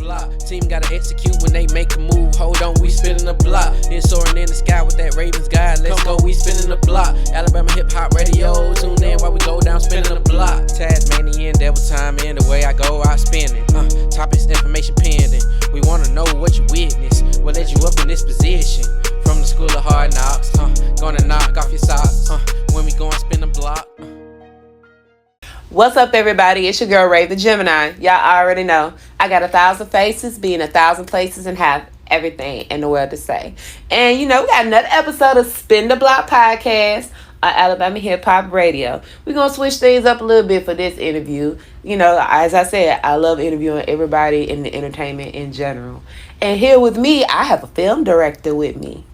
block. Team gotta execute when they make a move. Hold on, we spinning the block. Then soaring in the sky with that Ravens guy. Let's go, we spinning the block. Alabama hip hop radio. Tune in while we go down spinning the block. Tasmanian, devil time in. The way I go, I spin it. Topics, information pending. We wanna know what you witness. What led you up in this position? From the school of hard knocks. Gonna knock off your socks. When we go and spin the block. What's up, everybody? It's your girl, Rave the Gemini. Y'all already know. I got 1,000 faces, be in 1,000 places, and have everything in the world to say. And, we got another episode of Spin the Block podcast on alabamahiphopradio. We're going to switch things up a little bit for this interview. As I said, I love interviewing everybody in the entertainment in general. And here with me, I have a film director with me.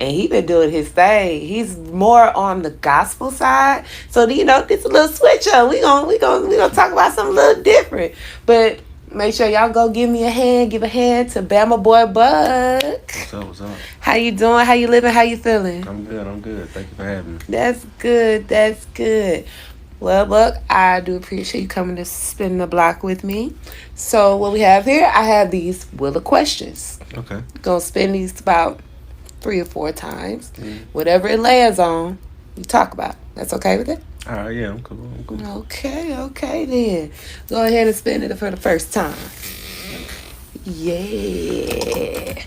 And he been doing his thing. He's more on the gospel side. So, it's a little switch up. We gonna talk about something a little different. But make sure y'all go give me a hand. Give a hand to Bama boy Buck. What's up? How you doing? How you living? How you feeling? I'm good. Thank you for having me. That's good. Well, Buck, I do appreciate you coming to spin the block with me. So what we have here, I have these wheel of questions. Okay. Gonna spin these about 3 or 4 times. Whatever it lands on, we talk about. That's okay with it? All right, yeah, I'm cool. Okay then. Go ahead and spin it for the first time. Yeah.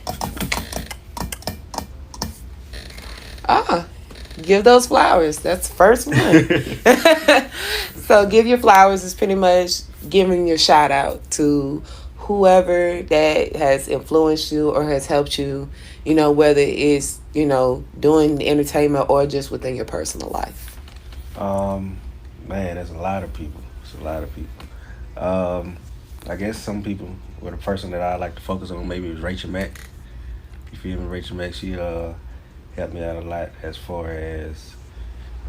Give those flowers. That's the first one. So give your flowers is pretty much giving your shout out to whoever that has influenced you or has helped you, whether it's, doing the entertainment or just within your personal life. Man, there's a lot of people. I guess some people, the person that I like to focus on maybe is Rachel Mack. You feel me? Rachel Mack, she helped me out a lot as far as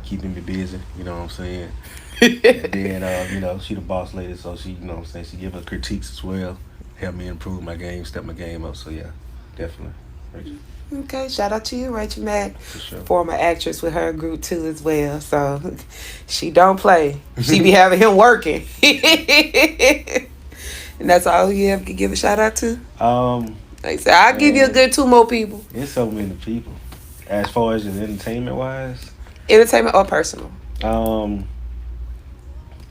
keeping me busy, you know what I'm saying? And then, she the boss lady, so she, she give us critiques as well. Help me improve my game, step my game up. So yeah, definitely, Rachel. Okay, shout out to you, Rachel Mack. For sure. Former actress with her group too as well. So she don't play. She be having him working. And that's all you have to give a shout out to? Like I said, I'll give you a good 2 more people. There's so many people. As far as entertainment wise? Entertainment or personal?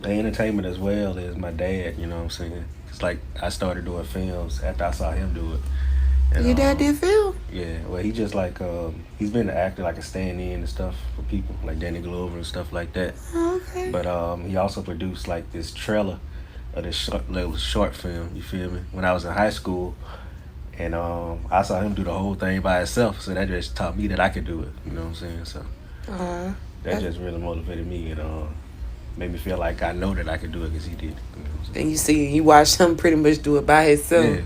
The entertainment as well is my dad, you know what I'm saying? It's like I started doing films after I saw him do it. And, your dad did film? Yeah, well, he just like, he's been an actor, like a stand-in and stuff for people, like Danny Glover and stuff like that. Okay. But he also produced like this trailer of this little short film, you feel me? When I was in high school, and I saw him do the whole thing by himself, so that just taught me that I could do it, you know what I'm saying? So that just really motivated me and made me feel like I know that I could do it because he did. You know and you watched him pretty much do it by himself. Yeah.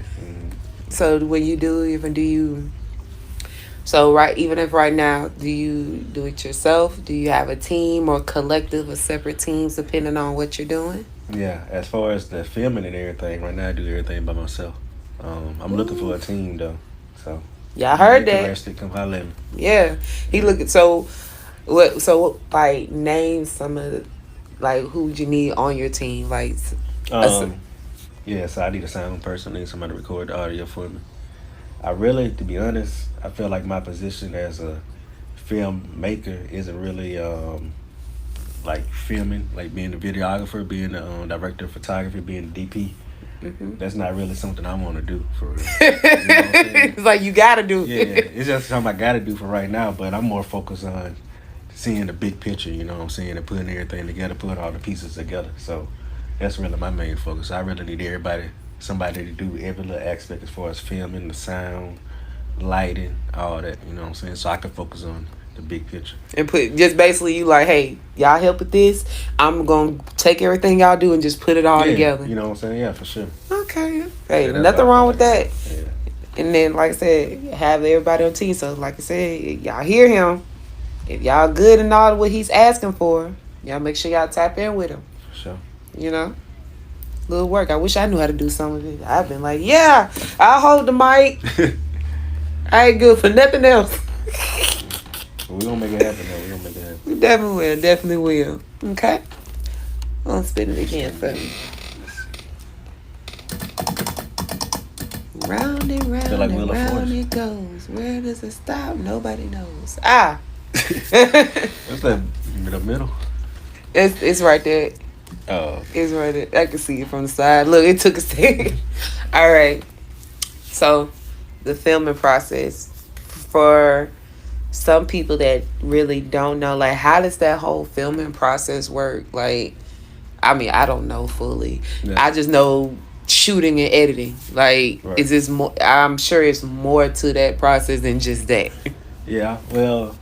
So when you do, even if right now, do you do it yourself? Do you have a team or collective or separate teams depending on what you're doing? Yeah, as far as the filming and everything, right now I do everything by myself. I'm looking for a team though, so. Yeah, I heard that. Come holler at me. Yeah, he looking. So like name some of the, like who you need on your team, like. Yeah, so I need a sound person, I need somebody to record the audio for me. To be honest, I feel like my position as a filmmaker isn't really like filming, like being the videographer, being the director of photography, being the DP. Mm-hmm. That's not really something I want to do for real. You know what I'm saying? It's like you gotta do it. Yeah, it's just something I gotta do for right now, but I'm more focused on seeing the big picture, you know what I'm saying, and putting everything together, putting all the pieces together. So that's really my main focus. I really need somebody to do every little aspect as far as filming, the sound, lighting, all that, you know what I'm saying? So I can focus on the big picture. And put just basically you like, hey, y'all help with this. I'm gonna take everything y'all do and just put it all together. You know what I'm saying? Yeah, for sure. Okay. Hey, nothing wrong with that. Yeah. And then, like I said, have everybody on team. So, like I said, y'all hear him. If y'all good and all what he's asking for, y'all make sure y'all tap in with him. For sure. You know? Little work. I wish I knew how to do some of it. I've been like, yeah, I'll hold the mic. I ain't good for nothing else. We're going to make it happen, though. We're going to make it happen. We definitely will. Definitely will. Okay? I'm going to spin it again for me. Round and round Feel like and Wheel of round Fortune. it goes. Where does it stop? Nobody knows. Ah. What's that in the middle? It's right there. Oh, It's right there. I can see it from the side. Look, it took a second. All right. So, the filming process for some people that really don't know, like, how does that whole filming process work? Like, I mean, I don't know fully. Yeah. I just know shooting and editing. Like, Right. is this more? I'm sure it's more to that process than just that. yeah. Well,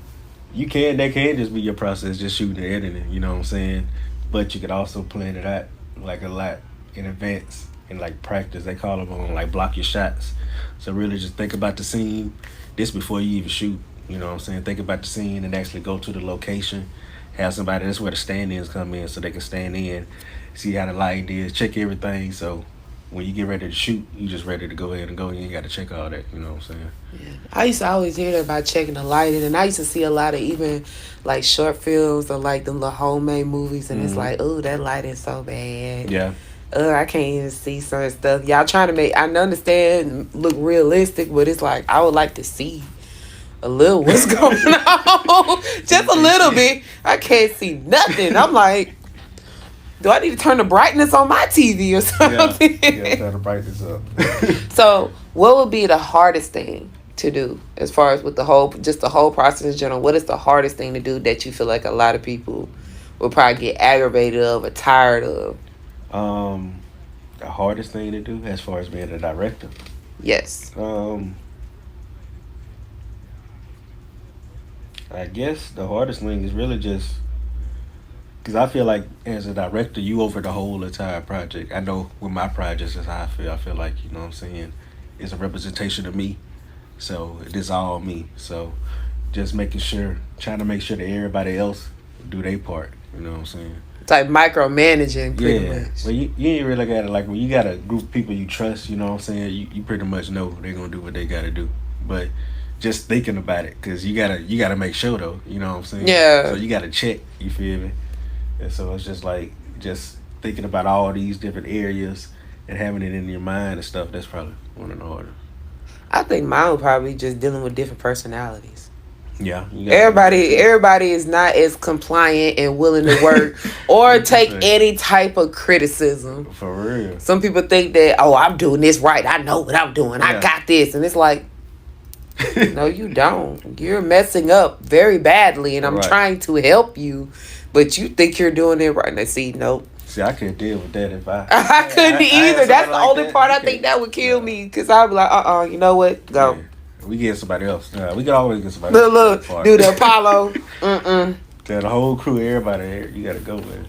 that can just be your process, just shooting and editing. You know what I'm saying? But you could also plan it out like a lot in advance and like practice. They call them on like block your shots. So really, just think about the scene. This before you even shoot. You know what I'm saying? Think about the scene and actually go to the location. Have somebody, that's where the stand-ins come in, so they can stand in, see how the light is, check everything. So when you get ready to shoot, you just ready to go ahead and go. You ain't got to check all that. You know what I'm saying? Yeah. I used to always hear that about checking the lighting, and I used to see a lot of even like short films or like them little homemade movies, and it's like, oh, that lighting's so bad. Yeah. I can't even see some stuff. Y'all trying to make, I understand, look realistic, but it's like, I would like to see a little what's going on. Just a little bit. I can't see nothing. I'm like, do I need to turn the brightness on my TV or something? Yeah, turn the brightness up. So, what would be the hardest thing to do as far as with the whole process in general? What is the hardest thing to do that you feel like a lot of people will probably get aggravated of or tired of? The hardest thing to do as far as being a director. Yes. I guess the hardest thing is really just because I feel like as a director, you over the whole entire project. I know with my projects, is how I feel. I feel like, you know what I'm saying, it's a representation of me. So it is all me. So just trying to make sure that everybody else do their part. You know what I'm saying? It's like micromanaging pretty much. Well, you ain't really got to, like, when you got a group of people you trust, you know what I'm saying, you pretty much know they're going to do what they got to do. But just thinking about it, because you gotta make sure, though, you know what I'm saying? Yeah. So you got to check, you feel me? And so it's just like, just thinking about all these different areas and having it in your mind and stuff, that's probably one of the harder. I think mine would probably just dealing with different personalities. Yeah. Everybody is not as compliant and willing to work or take any type of criticism. For real. Some people think that, oh, I'm doing this right. I know what I'm doing. I got this. And it's like, no, you don't. You're messing up very badly, and I'm trying to help you, but you think you're doing it right. And see, nope. See, I couldn't deal with that if I couldn't either. That's the only part I think that would kill me, because I'd be like, you know what? Go. Yeah. We get somebody else. We can always get somebody else. Look, do the Apollo. The whole crew, everybody there, you got to go with.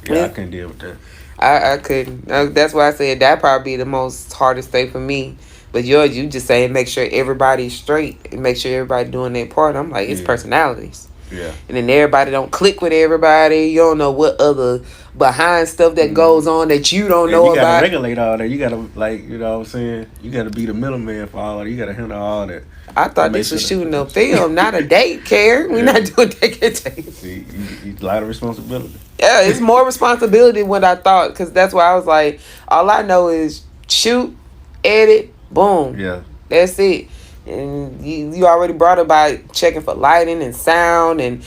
Yeah, I couldn't deal with that. I couldn't. That's why I said that probably be the most hardest thing for me. But yours, you just say make sure everybody's straight and make sure everybody doing their part. I'm like, it's personalities. Yeah. And then everybody don't click with everybody. You don't know what other behind stuff that goes on that you don't know about. You gotta regulate all that. You gotta, like, you know what I'm saying? You gotta be the middleman for all that. You gotta handle all that. I thought this was shooting a film, not a date, Karen. We're not doing dates. See, you a lot of responsibility. Yeah, it's more responsibility than what I thought, because that's why I was like, all I know is shoot, edit, boom. Yeah. That's it. And you already brought up by checking for lighting and sound and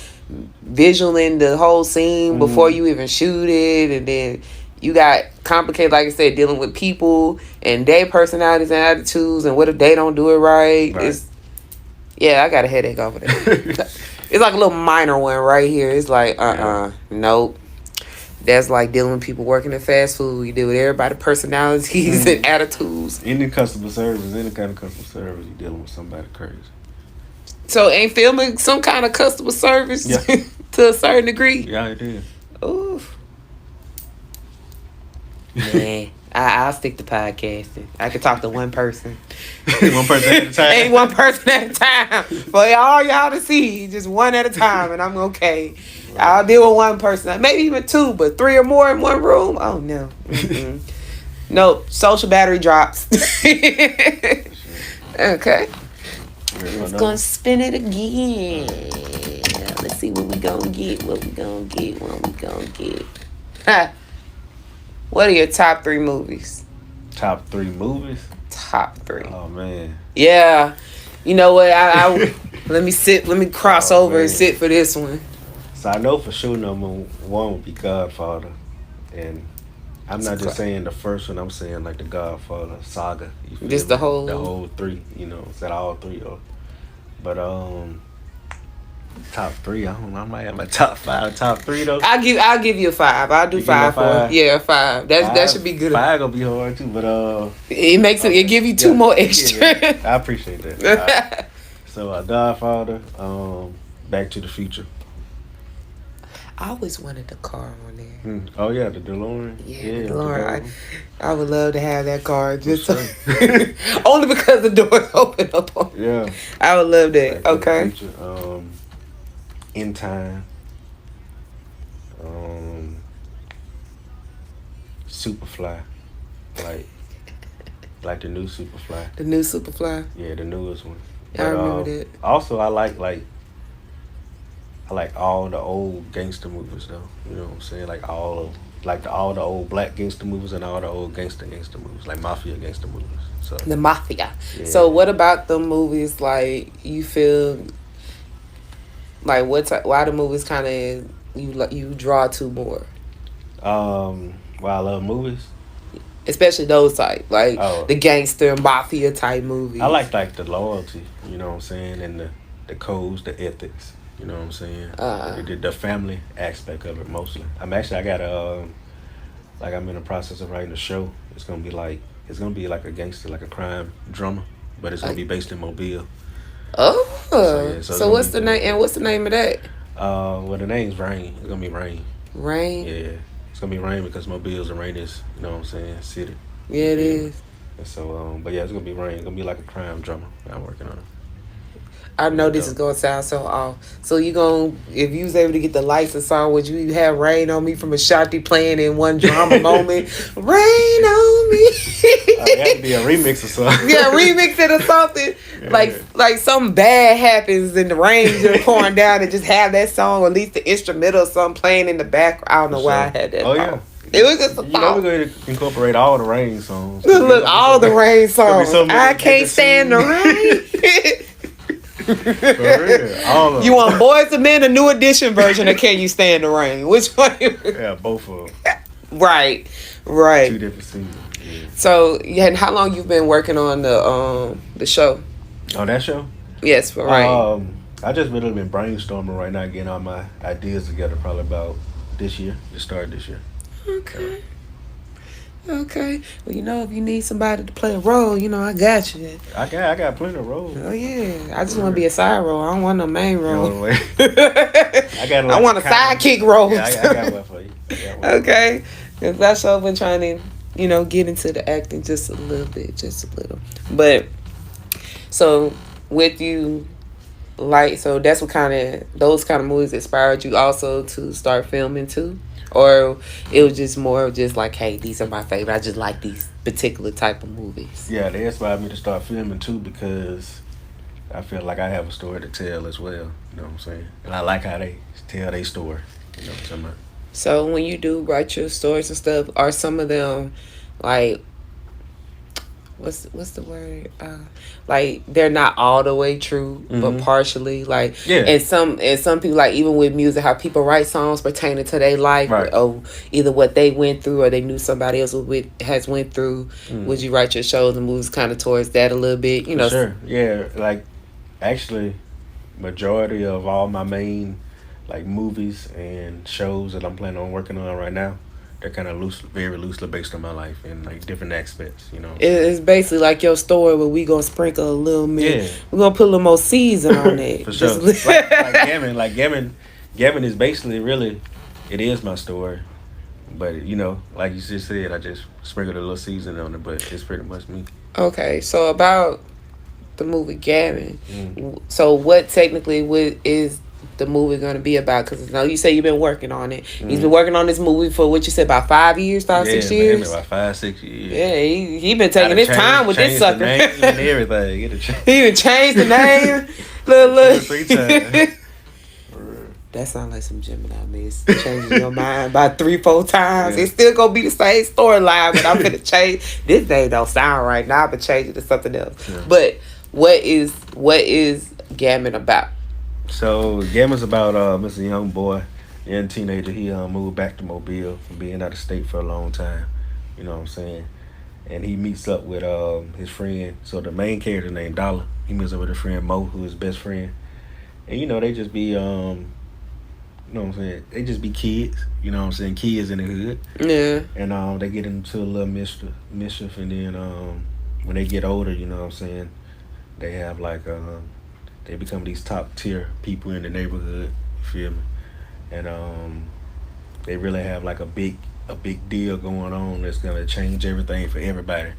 visualing the whole scene before you even shoot it. And then you got complicated, like I said, dealing with people and their personalities and attitudes, and what if they don't do it right. I got a headache over there. It's like a little minor one right here. It's like, nope. That's like dealing with people working in fast food. You deal with everybody's personalities and attitudes. Any customer service, any kind of customer service, you're dealing with somebody crazy. So ain't filming some kind of customer service to a certain degree? Yeah, it is. Oof. Man, I'll stick to podcasting. I can talk to one person. One person at a time. Ain't one person at a time. For all y'all to see, just one at a time, and I'm okay. I'll deal with one person, maybe even two, but three or more in one room? Oh, no. Nope. Social battery drops. Okay. Let's go and spin it again. Let's see what we gonna get. Ha. What are your top 3 movies? Top 3 movies. Top 3. Oh man. Yeah. You know what? I let me cross over man. and sit for this one. So I know for sure number 1 would be Godfather, and I'm not just saying the first one. I'm saying like the Godfather saga. You feel Just me? the whole 3. You know, said all 3 though. But top 3. I don't know. I might have my top 5, top 3 though. I'll give you a 5. I'll do You 5 give me a 5? for yeah 5. That should be good. 5 gonna be hard too, but It makes it give you 2 more extra. Yeah, I appreciate that. Right. So Godfather, Back to the Future. I always wanted the car on there. Oh yeah, the DeLorean. Yeah, the DeLorean. I would love to have that car just so, only because the doors open up on. Yeah. I would love that. Back to Okay. the Future. In Time. Superfly. Like the new Superfly. The new Superfly. Yeah, the newest one. I remember that. Also, I like all the old gangster movies though. You know what I'm saying? Like all the old black gangster movies and all the old gangster movies, like mafia gangster movies. So The mafia. yeah. So what about the movies like you feel like why the movies kind of you draw to more? Why I love movies. Especially those type, like the gangster mafia type movies. I like the loyalty, you know what I'm saying, and the codes, the ethics, you know what I'm saying. The family aspect of it mostly. I got I'm in the process of writing a show. It's gonna be like a gangster, like a crime drama, but it's gonna be based in Mobile. Oh, so what's the name? And what's the name of that? Well, the name's Rain. It's gonna be Rain. Rain. Yeah. It's gonna be Rain because Mobile's a rainiest, you know what I'm saying, city. Yeah, it is. And so, but yeah, it's gonna be Rain. It's gonna be like a crime drama. I'm working on it. I know this is gonna sound so off. So if you was able to get the license song, would you have "Rain on Me" from Ashanti playing in one drama moment? Rain on me. It had to be a remix or something. Yeah, remix it or something. Yeah. Like something bad happens and the rain just pouring down and just have that song, or at least the instrumental or something playing in the background. I don't know why I had that. Oh yeah. It was just a You know thought. we're going to incorporate all the Rain songs. Look, all the rain songs. so many I can't stand the rain. For real. All of them. You want Boys II Men, a new edition version, or Can You Stand the Rain? Which one? Yeah, both of them. Right. 2 different scenes. Yeah. So, and how long you've been working on the show? On that show? Yes, for Rain. I just really been brainstorming right now, getting all my ideas together. Probably about this year. Just started this year. Okay. Well, if you need somebody to play a role, I got you. I got plenty of roles. Oh yeah, I just want to be a side role. I don't want no main role. I want a sidekick role. Yeah, I got one for you. Okay, because that's what I've been trying to, get into the acting just a little. But so with you, so that's what those kind of movies inspired you also to start filming too. Or it was just more of just like, hey, these are my favorite. I just like these particular type of movies. Yeah, they inspired me to start filming too because I feel like I have a story to tell as well. You know what I'm saying? And I like how they tell their story. You know what I'm talking about? So when you do write your stories and stuff, are some of them like, what's the word? Like they're not all the way true, but partially. Like, yeah. And some people, like even with music, how people write songs pertaining to their life, right. or either what they went through or they knew somebody else has went through. Would you write your shows and movies kind of towards that a little bit? For sure. Yeah, like actually, majority of all my main like movies and shows that I'm planning on working on right now, they're kind of very loosely based on my life and like different aspects, It's basically like your story where we gonna sprinkle a little bit. Yeah. We're gonna put a little more season on it. For sure. like Gammon is basically really, it is my story. But, like you just said, I just sprinkled a little season on it, but it's pretty much me. Okay, so about the movie Gammon, so what technically is the movie going to be about? Because I know you say you've been working on it. He's been working on this movie for what you said, about 5 years, 6 years? Yeah, about 5, 6 years. Yeah, he been taking his time with this sucker. And everything. He even changed the name. Look. 3 times. That sounds like some Gemini mess. Changing your mind by 3-4 times. Yeah. It's still gonna be the same storyline, but I'm gonna change. This name don't sound right now. I'm gonna change it to something else. Yeah. But what is Gammon about? So Gamma's about Mr. Young boy, young teenager. He moved back to Mobile from being out of state for a long time. You know what I'm saying? And he meets up with his friend. So the main character named Dollar. He meets up with his friend Mo, who is his best friend. And you know they just be you know what I'm saying? They just be kids. You know what I'm saying? Kids in the hood. Yeah. And they get into a little mischief, and then when they get older, you know what I'm saying? They have like they become these top tier people in the neighborhood. You feel me? And they really have like a big deal going on that's gonna change everything for everybody.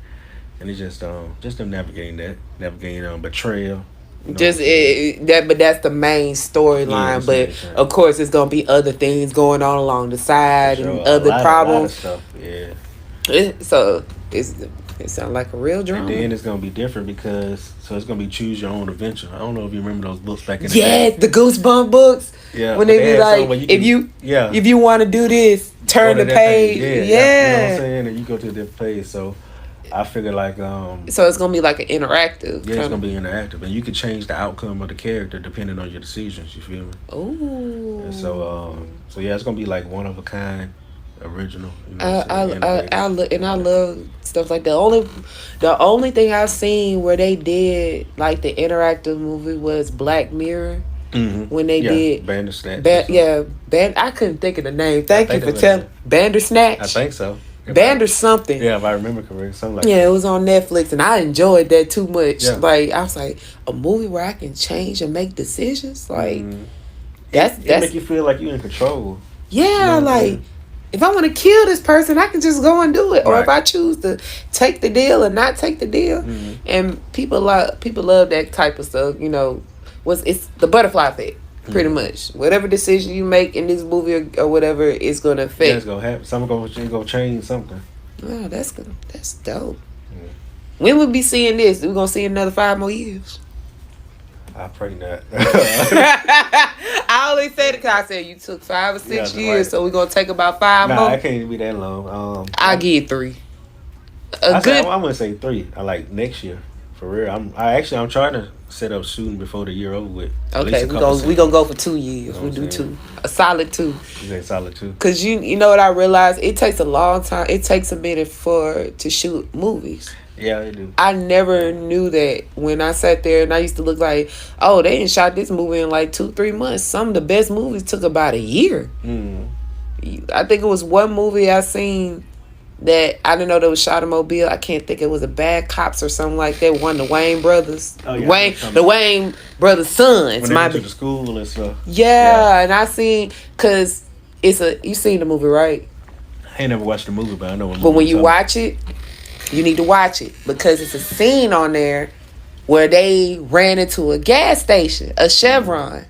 And it's just them navigating betrayal. You know Just but that's the main storyline. Yeah, but of course, it's gonna be other things going on along the side and other problems. A lot of stuff. Yeah. So it sounds like a real drama. And then it's gonna be different because it's gonna be choose your own adventure. I don't know if you remember those books back in the day. Yes, the Goosebump books. Yeah. When they be like, if you want to do this, turn the page. Yeah. You know what I'm saying? And you go to a different page. So I figure like so it's gonna be like an interactive. Yeah, it's gonna be interactive, and you can change the outcome of the character depending on your decisions. You feel me? Oh. And so yeah, it's gonna be like one of a kind, original. You know I love stuff like that. The only thing I've seen where they did like the interactive movie was Black Mirror. Mm-hmm. When they did Bandersnatch. I couldn't think of the name. Thank you for telling. Bandersnatch. I think so. Band or something. Yeah, if I remember correctly, something like that. Yeah, it was on Netflix, and I enjoyed that too much. Yeah. Like I was like, a movie where I can change and make decisions. Like that's make you feel like you're in control. Yeah, like if I want to kill this person, I can just go and do it. Or if I choose to take the deal or not take the deal, and people love that type of stuff. You know, it's the butterfly effect. Pretty much, whatever decision you make in this movie or whatever, it's gonna affect. Yeah, it's gonna happen. Something gonna change something. Oh, that's good. That's dope. When we'll be seeing this? We're gonna see another 5 more years. I pray not. I only said it because I said you took 5 or 6 years, so we're gonna take about 5 more. I can't be that long. I'll give 3. I wouldn't say 3. I like next year. For real. I'm trying to set up shooting before the year over with. Okay, we gonna go for 2 years. We do 2. A solid 2. You say solid 2? Cause you know what I realized? It takes a long time. It takes a minute to shoot movies. Yeah, it do. I never knew that when I sat there and I used to look like, oh, they didn't shot this movie in like 2-3 months. Some of the best movies took about a year. I think it was one movie I seen that I didn't know that was shot in Mobile. I can't think it was a Bad Cops or something like that. One of the Wayne brothers. Oh, yeah, the Wayne brothers' sons. When they went to the school and stuff. Yeah, and I seen, cause you seen the movie, right? I ain't never watched the movie, but I know. But when you watch it, you need to watch it because it's a scene on there where they ran into a gas station, a Chevron.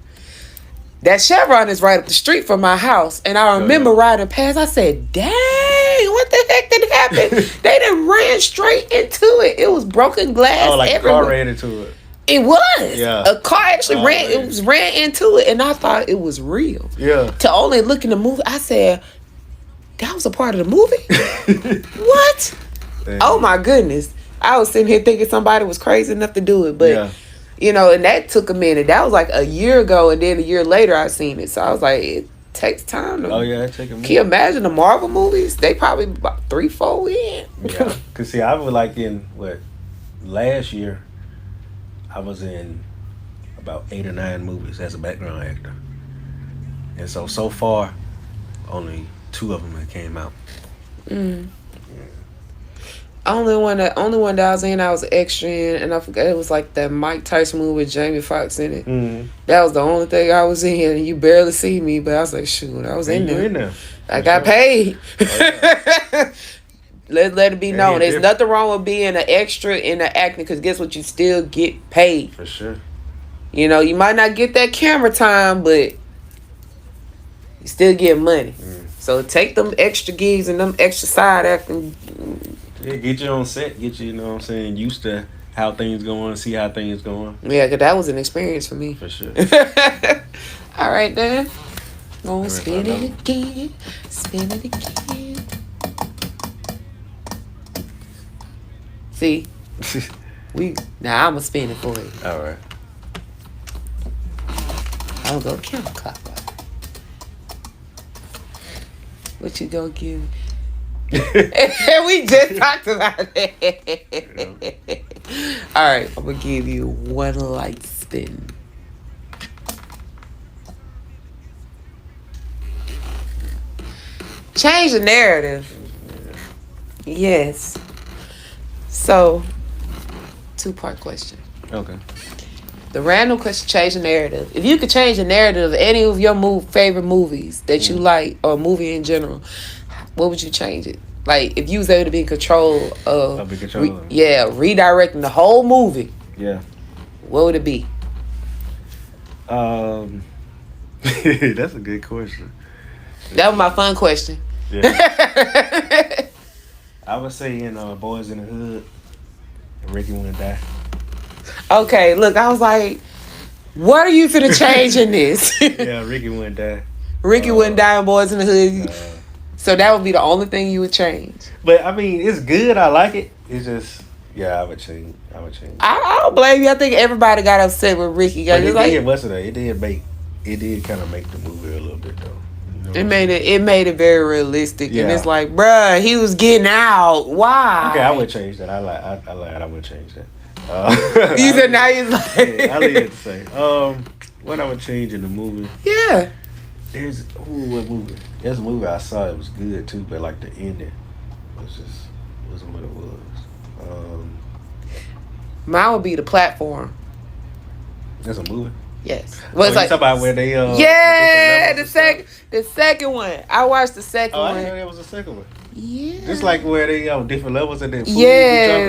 That Chevron is right up the street from my house, and I remember riding past. I said, "Dang, what the heck did happen?" They done ran straight into it. It was broken glass. Oh, like everywhere. a car ran into it. It was. Yeah. A car actually ran into it, and I thought it was real. Yeah. To only look in the movie, I said, "That was a part of the movie." What? Damn. Oh my goodness! I was sitting here thinking somebody was crazy enough to do it, but. Yeah. You know, and that took a minute. That was like a year ago, and then a year later I seen it. So I was like, it takes time. It takes a minute. Can you imagine the Marvel movies? They probably about 3-4 in. Yeah. Cause see, I was like in last year, I was in about 8 or 9 movies as a background actor, and so far, only 2 of them that came out. Only one that I was in, I was extra in, and I forgot it was like that Mike Tyson movie with Jamie Foxx in it. That was the only thing I was in, and you barely see me, but I was like, shoot, I was in there. I got paid. Let it be known. There's nothing wrong with being an extra in the acting, because guess what? You still get paid. For sure. You know, you might not get that camera time, but you still get money. So take them extra gigs and them extra side acting. Yeah, get you on set, get you, you know what I'm saying, used to how things going, see how things going. Yeah, because that was an experience for me. For sure. All right, then. Oh, spin it again. Spin it again. See? Now I'm going to spin it for you. All right. I'm going to go counterclockwise. What you going to give me? We just talked about it. All right, I'm going to give you one light spin. Change the narrative. Yes. So, 2-part question. Okay. The random question, change the narrative. If you could change the narrative of any of your favorite movies that you like, or movie in general, what would you change it? Like, if you was able to be in control of... redirecting the whole movie. Yeah. What would it be? That's a good question. That was my fun question. Yeah. I would say in Boys in the Hood, Ricky wouldn't die. Okay, look, I was like, what are you finna change in this? Yeah, Ricky wouldn't die. Ricky wouldn't die in Boys in the Hood. So that would be the only thing you would change. But I mean, it's good. I like it. It's just, I would change. I don't blame you. I think everybody got upset with Ricky. But it It did kind of make the movie a little bit though. It made it very realistic, and it's like, bruh, he was getting out. Why? Okay, I would change that. I lied. I would change that. You said now he's like, I leave it to say. What I would change in the movie? Yeah. What movie? There's a movie I saw. It was good too, but like the ending wasn't what it was. Mine would be The Platform. That's a movie. Yes. Well, it's you talking about where they the second one. I watched the second one. I didn't know there was a second one. Yeah. Just like where they on different levels and then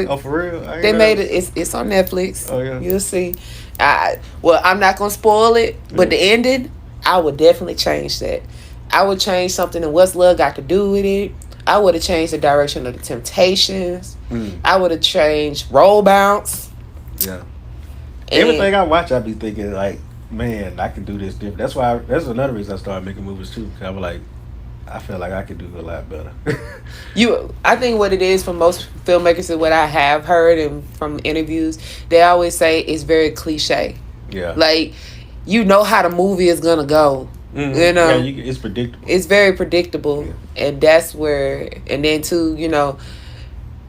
Oh, for real? They made it. It's on Netflix. Oh yeah. You'll see. I'm not gonna spoil it, but the ending, I would definitely change that. I would change something in What's Love Got to Do with it. I would have changed the direction of the Temptations. I would have changed Roll Bounce. Yeah. Everything I watch, I be thinking like, man, I can do this different. That's another reason I started making movies too. Cause I was like, I feel like I could do a lot better. I think what it is for most filmmakers and what I have heard and from interviews, they always say it's very cliche. Yeah. Like, you know how the movie is gonna go. Mm-hmm. You know, it's predictable. It's very predictable, and that's where. And then too,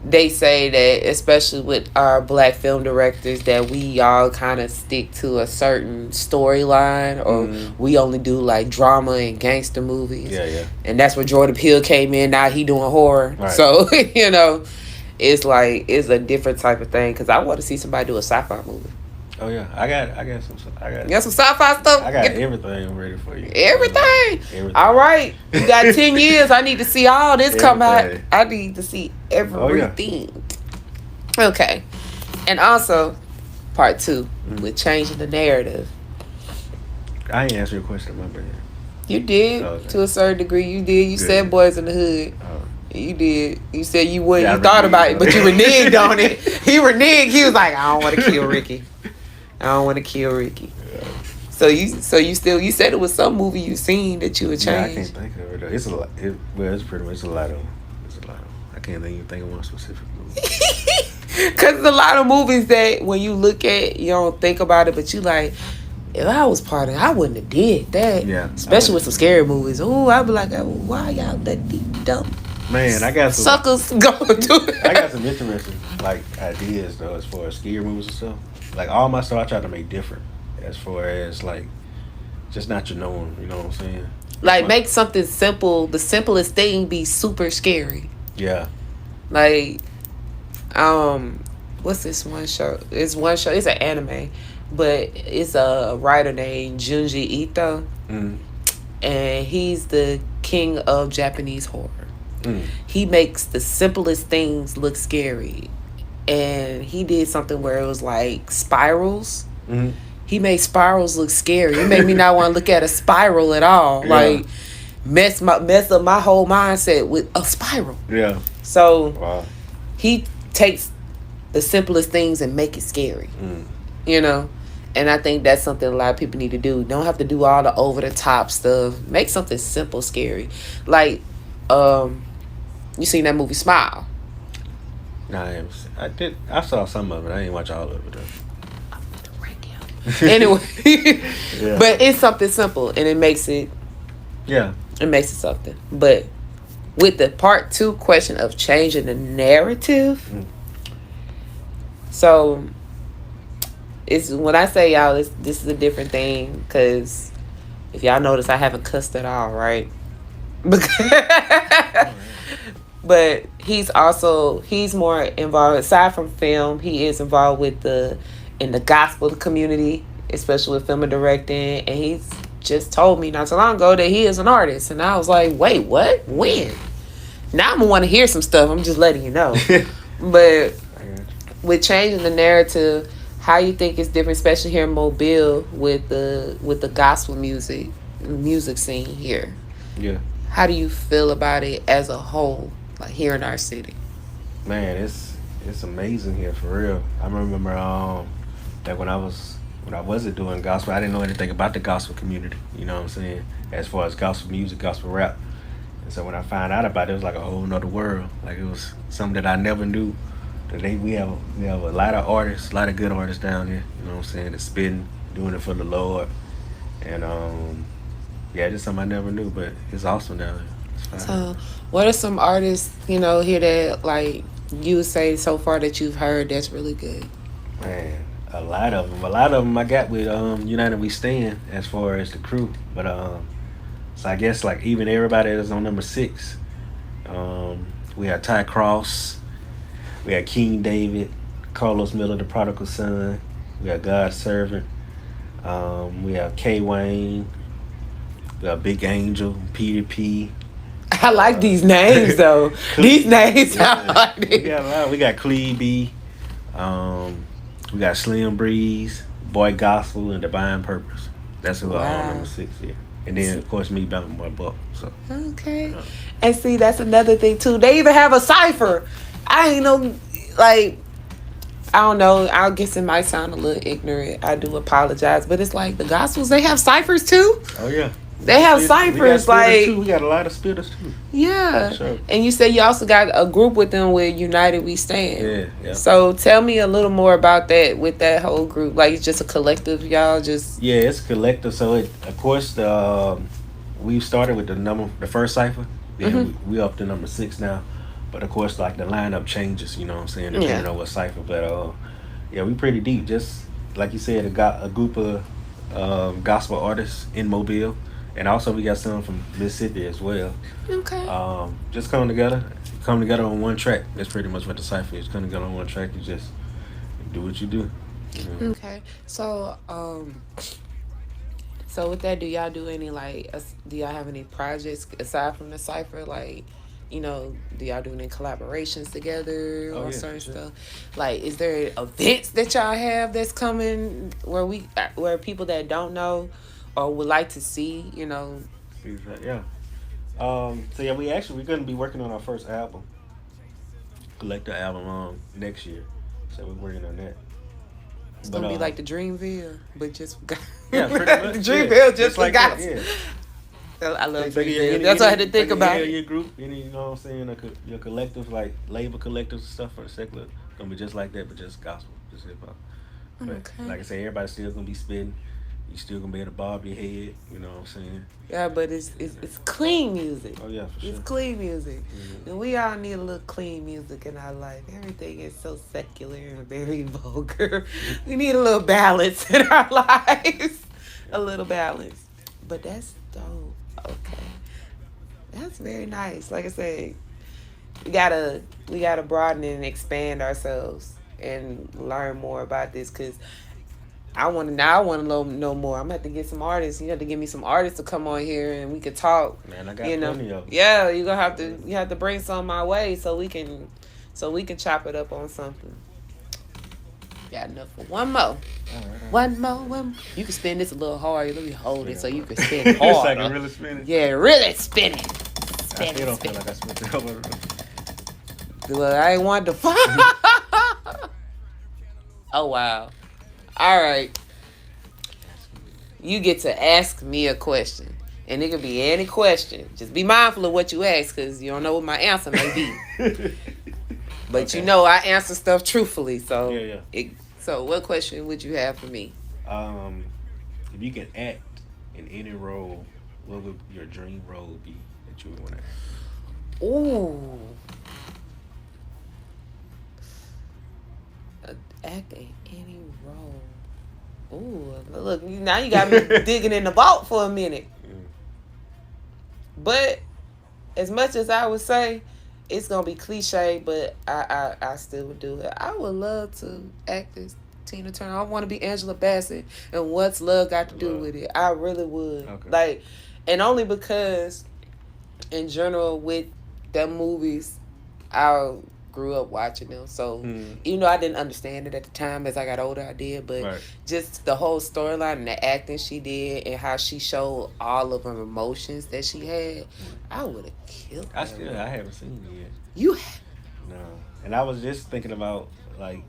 they say that especially with our black film directors that we all kind of stick to a certain storyline, or we only do like drama and gangster movies. Yeah. And that's where Jordan Peele came in. Now he doing horror. Right. So it's like it's a different type of thing. Because I want to see somebody do a sci-fi movie. Oh yeah, I got some. You got some sci-fi stuff. I got everything ready for you. Everything. All right, you got 10 years. I need to see all this come out. I need to see everything. Oh, yeah. Okay, and also part 2 with changing the narrative. I ain't answer your question, my bad. You did to a certain degree. You did. You said Boys in the Hood. You did. You said you wouldn't. You thought about it, but you reneged on it. He reneged. He was like, I don't want to kill Ricky. Yeah. So you said it was some movie you seen that you would change. I can't think of it though. It's a lot. It's pretty much a lot of. I can't even think of one specific movie. Cause there's a lot of movies that when you look at, you don't think about it, but you like, if I was part of it, I wouldn't have did that. Yeah. Especially with some scary movies. Oh, I'd be like, why y'all that deep dumb? Man, I got some suckers going to it. I got some interesting ideas though as far as scary movies and stuff. Like all my stuff I try to make different as far as like just not your norm, you know what I'm saying? Like make something simple, the simplest thing be super scary. Yeah. Like what's this one show? It's an anime, but it's a writer named Junji Ito. And he's the king of Japanese horror. He makes the simplest things look scary. And he did something where it was like spirals. He made spirals look scary. It made me not want to look at a spiral at all. Yeah. Like mess up my whole mindset with a spiral. Yeah. So he takes the simplest things and make it scary. And I think that's something a lot of people need to do. Don't have to do all the over the top stuff. Make something simple, scary. Like, you seen that movie Smile? Nah, I did. I saw some of it. I didn't watch all of it though. Anyway, Yeah. but it's something simple, and it makes it Yeah. something. But with the part 2 question of changing the narrative, so it's when I say y'all, this is a different thing, because if y'all notice, I haven't cussed at all, right? But he's more involved, aside from film, he is involved in the gospel community, especially with film and directing. And he's just told me not so long ago that he is an artist. And I was like, wait, what? When? Now I'm going to want to hear some stuff. I'm just letting you know. But with changing the narrative, how you think it's different, especially here in Mobile with the gospel music scene here? Yeah. How do you feel about it as a whole, like here in our city? Man, it's amazing here for real. I remember that when I wasn't doing gospel, I didn't know anything about the gospel community. You know what I'm saying? As far as gospel music, gospel rap. And so when I found out about it, it was like a whole nother world. Like it was something that I never knew. We have a lot of artists, a lot of good artists down here. You know what I'm saying? That's spitting, doing it for the Lord, and yeah, just something I never knew. But it's awesome down here. It's fine. So, what are some artists here that like you would say so far that you've heard that's really good? Man, a lot of them I got with United We Stand as far as the crew. But so I guess like even everybody that's on number 6, we have Ty Cross, we have King David, Carlos Miller, the Prodigal Son, we have God's Servant, we have K Wayne, we have Big Angel, Peter P. I like these names though. These names sound like We got a lot. We got Clebe, we got Slim Breeze, Boy Gospel, and Divine Purpose. That's who I on number 6 here. And then of course me, Bama, my buck. So okay. And see, that's another thing too. They even have a cipher. I ain't know, like, I don't know. I guess it might sound a little ignorant. I do apologize, but it's like the Gospels, they have ciphers too. Oh yeah. They have ciphers, like we got a lot of spitters too. Yeah. Sure. And you said you also got a group with them with United We Stand. Yeah. So tell me a little more about that with that whole group. Like it's just a collective, y'all just. Yeah, it's a collective. So of course we started with the first cipher. Then we up to number 6 now. But of course like the lineup changes, you know what I'm saying, depending on what cipher. But yeah, we pretty deep. Just like you said, a group of gospel artists in Mobile. And also we got some from Mississippi as well. Okay. Just come together on one track. That's pretty much what the cipher is. Come together on one track. You just do what you do. You know? Okay. So so with that, do y'all do any do y'all have any projects aside from the cipher? Like, you know, do y'all do any collaborations together or certain stuff? Like, is there events that y'all have that's coming where people that don't know or would like to see, you know? Yeah. So yeah, we're going to be working on our first album, collector album, next year. So we're working on that. It's gonna be like the Dreamville, but just yeah, pretty much. Dreamville, just like that. Yeah. I love Dreamville. That's what I had to think about. Your group, you know what I'm saying? Your collective, like label collectives and stuff for the secular, gonna be just like that, but just gospel, just hip hop. But Okay. like I say, everybody's still gonna be spitting. You still gonna be able to bob your head, you know what I'm saying? Yeah, but it's clean music. Oh yeah, for sure. It's clean music. Mm-hmm. And we all need a little clean music in our life. Everything is so secular and very vulgar. We need a little balance in our lives. A little balance. But that's dope. Okay. That's very nice. Like I said, we gotta broaden and expand ourselves and learn more about this, because I want to know more. I'm gonna have to get some artists. You have to give me some artists to come on here and we could talk. Man, I got plenty of them. Yeah, you have to bring some my way so we can chop it up on something. Got enough for one more. All right. One more. You can spin this a little hard. Let me hold it so you can spin hard. It's like really spinning. Yeah, really spin it. I still don't feel like I spent it over. Well, I ain't want to. Oh wow. All right. you get to ask me a question. And it could be any question. Just be mindful of what you ask, because you don't know what my answer may be. But Okay. you know I answer stuff truthfully. So Yeah. So what question would you have for me? If you can act in any role, what would your dream role be that you would want to act? Ooh. Act in any role. Ooh, look, now you got me digging in the vault for a minute. Mm. But as much as I would say, it's gonna be cliche, but I still would do it. I would love to act as Tina Turner. I want to be Angela Bassett, and what's love got to do with it? I really would. Okay. Like, and only because, in general, with them movies, I grew up watching them. So even though I didn't understand it at the time, as I got older, I did. But just the whole storyline and the acting she did, and how she showed all of her emotions that she had, I would have killed her. I haven't seen it yet. You No. And I was just thinking about, like,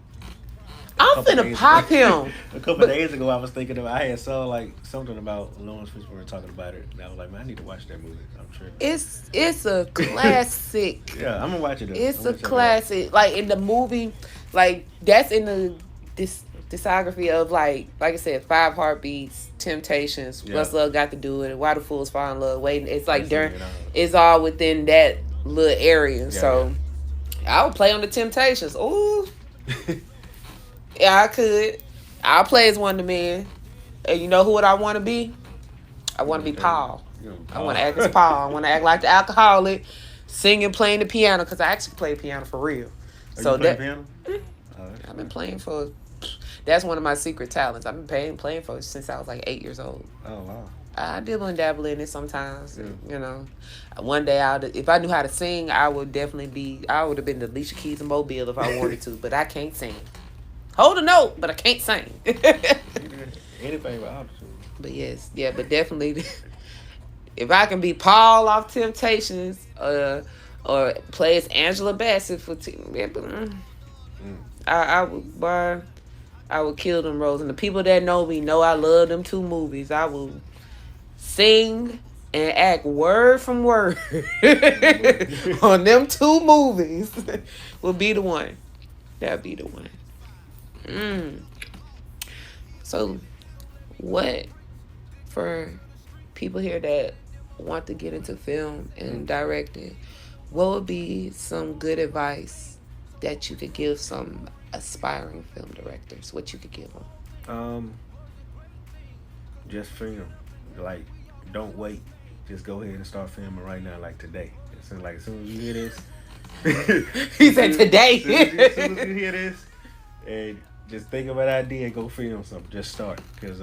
I'm finna pop him. A couple of days ago, I was thinking about, I had saw like something about Lawrence Fishburne talking about it, and I was like, man, I need to watch that movie. I'm sure It's a classic. Yeah, I'm gonna watch it. It's a classic. Like in the movie, like that's in the discography of like I said, 5 Heartbeats, Temptations, What's Love Got to Do with It, Why Do Fools Fall in Love, Waiting. It's like it's all within that little area. So I would play on the Temptations. Ooh. Yeah, I could. I'll play as one of the men. And you know who would I want to be? I want to be Paul. I want to act as Paul. I want to act like the alcoholic, singing, playing the piano, because I actually play piano for real. So that piano? I've been playing for. That's one of my secret talents. I've been playing for since I was like 8 years old. Oh wow. I dibble and dabble in it sometimes. You know, one day if I knew how to sing, I would definitely be. I would have been the Alicia Keys of Mobile if I wanted to, but I can't sing. Hold a note, but I can't sing. Anything but option. But yes, but definitely, if I can be Paul off Temptations, or play as Angela Bassett for I would kill them roles. And the people that know me know I love them 2 movies. I will sing and act word from word on them 2 movies. Will be the one. That'll be the one. So, what for people here that want to get into film and directing, what would be some good advice that you could give some aspiring film directors? What you could give them? Just film. Like, don't wait. Just go ahead and start filming right now, like today. As soon as you hear this. He said today. As soon as you hear this, and just think of an idea and go film something. Just start, because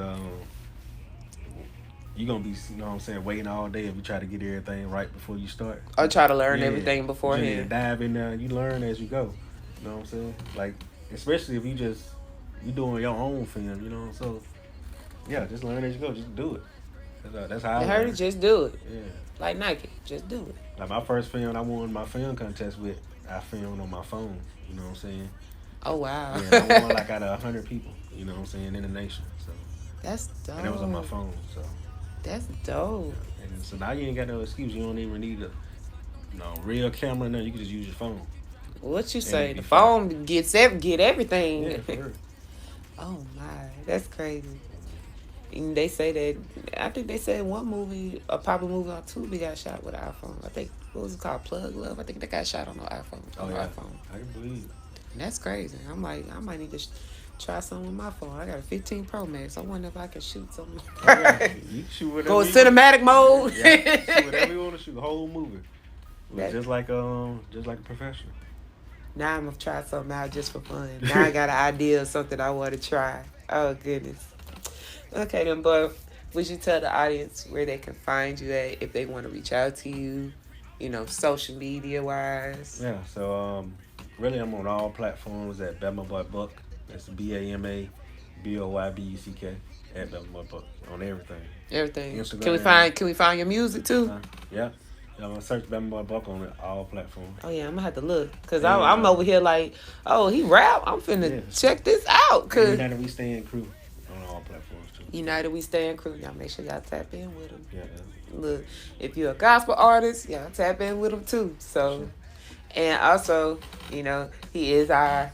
you're gonna be, you know what I'm saying, waiting all day if you try to get everything right before you start. Or try to learn everything beforehand. Yeah, dive in there. You learn as you go. You know what I'm saying? Like, especially if you doing your own film. You know, so yeah, just learn as you go. Just do it. That's how I heard it. Just do it. Yeah. Like Nike, just do it. Like my first film, I won my film contest with. I filmed on my phone. You know what I'm saying? Oh wow. Yeah, I won like out of 100 people. You know what I'm saying, in the nation. So that's dope. And it was on my phone. So that's dope. And so now you ain't got no excuse. You don't even need a real camera. No, you can just use your phone. What you say? The phone get everything. Yeah, for real. Oh my, that's crazy. And they say that, I think they said one movie, a popular movie on Tubi got shot with an iPhone. I think, what was it called? Plug Love? I think they got shot on an iPhone. iPhone. I can believe it. And that's crazy. I'm like, I might need to try something with my phone. I got a 15 Pro Max. I wonder if I can shoot something. You shoot whatever. Go cinematic mode. Yeah, shoot whatever you want to shoot. The whole movie. Just like a professional. Now I'm going to try something out just for fun. Now I got an idea of something I want to try. Oh, goodness. Okay, then, boy, would you tell the audience where they can find you at if they want to reach out to you, social media-wise? Yeah, so really I'm on all platforms at Bama Boy Buck. That's BAMABOYBUCK at Bama Boy Buck on everything. Everything. Instagram. Can we find your music too? Yeah. I'm gonna search Bama Boy Buck on all platforms. Oh yeah, I'm gonna have to look, cause I'm over here like, oh, he rap. I'm finna check this out. Cause we stay in crew on all platforms too. United We Stand crew. Y'all make sure y'all tap in with them. Yeah. Look, if you're a gospel artist, y'all tap in with them too. So, and also, you know, he is our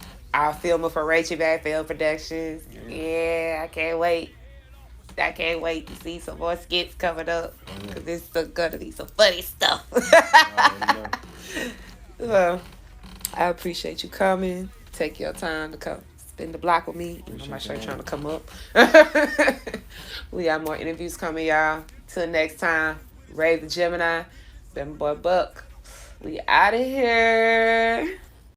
filmer for Rachel Back Film Productions. Yeah, I can't wait. I can't wait to see some more skits coming up. Because it's gonna be some funny stuff. Well, I appreciate you coming. Take your time to come spin the block with me. I'm not sure trying to come up. We got more interviews coming, y'all. Till next time, Rave the Gemini, Bama Boy Buck. We out of here.